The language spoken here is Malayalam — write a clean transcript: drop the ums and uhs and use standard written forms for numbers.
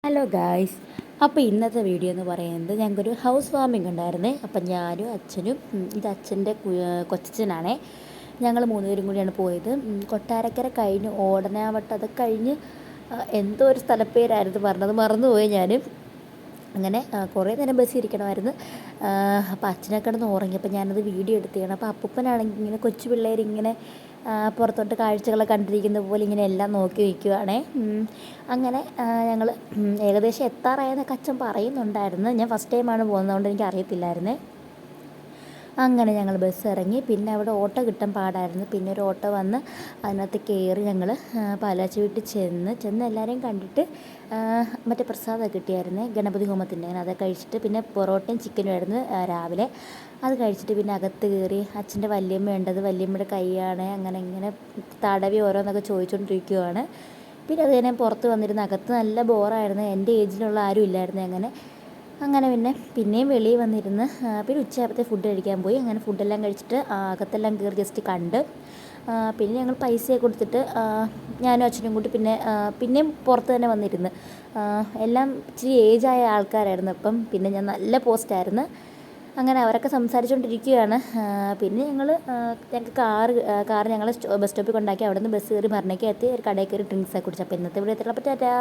Hello guys. അപ്പോൾ ഇന്നത്തെ വീഡിയോ എന്ന് പറയുന്നത് ഞങ്ങൾക്കൊരു ഹൗസ് വാമിംഗ് ഉണ്ടായിരുന്നേ. അപ്പം ഞാനും അച്ഛനും ഇത് അച്ഛൻ്റെ കൊച്ചച്ഛനാണേ. ഞങ്ങൾ മൂന്നുപേരും കൂടിയാണ് പോയത്. കൊട്ടാരക്കര കഴിഞ്ഞ് ഓടനാവട്ടം അത് കഴിഞ്ഞ് എന്തോ ഒരു സ്ഥലപ്പേരായിരുന്നു പറഞ്ഞത്, മറന്നുപോയി ഞാൻ. അങ്ങനെ കുറേ നേരം ബസ്സിൽ ഇരിക്കണമായിരുന്നു. അപ്പോൾ അച്ഛനെ കിടന്ന് ഉറങ്ങി. അപ്പോൾ ഞാനത് വീഡിയോ എടുക്കുകയാണ്. അപ്പോൾ അപ്പൂപ്പനാണെങ്കിൽ ഇങ്ങനെ കൊച്ചു പിള്ളേരിങ്ങനെ പുറത്തോട്ട് കാഴ്ചകളൊക്കെ കണ്ടിരിക്കുന്ന പോലെ ഇങ്ങനെ എല്ലാം നോക്കി വയ്ക്കുവാണേ. അങ്ങനെ ഞങ്ങൾ ഏകദേശം എത്താറായെന്നൊക്കെ അച്ഛൻ പറയുന്നുണ്ടായിരുന്നു. ഞാൻ ഫസ്റ്റ് ടൈമാണ് പോകുന്നതുകൊണ്ട് എനിക്ക് അറിയത്തില്ലായിരുന്നേ. അങ്ങനെ ഞങ്ങൾ ബസ് ഇറങ്ങി. പിന്നെ അവിടെ ഓട്ടോ കിട്ടാൻ പാടായിരുന്നു. പിന്നെ ഒരു ഓട്ടോ വന്ന് അതിനകത്ത് കയറി ഞങ്ങൾ പാലാച്ചി വീട്ടിൽ ചെന്ന് എല്ലാവരെയും കണ്ടിട്ട് മറ്റേ പ്രസാദം കിട്ടിയായിരുന്നേ, ഗണപതി ഹോമത്തിൻ്റെ. അങ്ങനെ അതൊക്കെ കഴിച്ചിട്ട് പിന്നെ പൊറോട്ടയും ചിക്കനും ആയിരുന്നു രാവിലെ. അത് കഴിച്ചിട്ട് പിന്നെ അകത്ത് കയറി. അച്ഛൻ്റെ വല്യമ്മ ഉണ്ടത്, വല്യമ്മയുടെ കൈയാണ്. അങ്ങനെ ഇങ്ങനെ തടവി ഓരോന്നൊക്കെ ചോദിച്ചുകൊണ്ടിരിക്കുവാണ്. പിന്നെ അത് തന്നെ പുറത്ത് വന്നിരുന്ന് അകത്ത് നല്ല ബോറായിരുന്നു. എൻ്റെ ഏജിലുള്ള ആരും ഇല്ലായിരുന്നു. അങ്ങനെ പിന്നെയും വെളിയിൽ വന്നിരുന്ന് പിന്നെ ഉച്ചയായപ്പോഴത്തെ ഫുഡ് കഴിക്കാൻ പോയി. അങ്ങനെ ഫുഡെല്ലാം കഴിച്ചിട്ട് അകത്തെല്ലാം കയറി ജസ്റ്റ് കണ്ട് പിന്നെ ഞങ്ങൾ പൈസയൊക്കെ കൊടുത്തിട്ട് ഞാനും അച്ഛനും കൂടി പിന്നെയും പുറത്ത് തന്നെ വന്നിരുന്ന്. എല്ലാം ഇച്ചിരി ഏജായ ആൾക്കാരായിരുന്നു. അപ്പം പിന്നെ ഞാൻ നല്ല പോസ്റ്റായിരുന്നു. അങ്ങനെ അവരൊക്കെ സംസാരിച്ചുകൊണ്ടിരിക്കുകയാണ്. പിന്നെ ഞങ്ങൾക്ക് കാറ് ഞങ്ങൾ ബസ് സ്റ്റോപ്പിൽ കൊണ്ടാക്കി. അവിടെ നിന്ന് ബസ് കയറി മരണയ്ക്ക് എത്തി ഒരു കടയിൽ കയറി ഡ്രിങ്ക്സൊക്കെ കുടിച്ചു. അപ്പോൾ ഇന്നത്തെ ഇവിടെ എത്തിയപ്പോൾ ടാറ്റാ.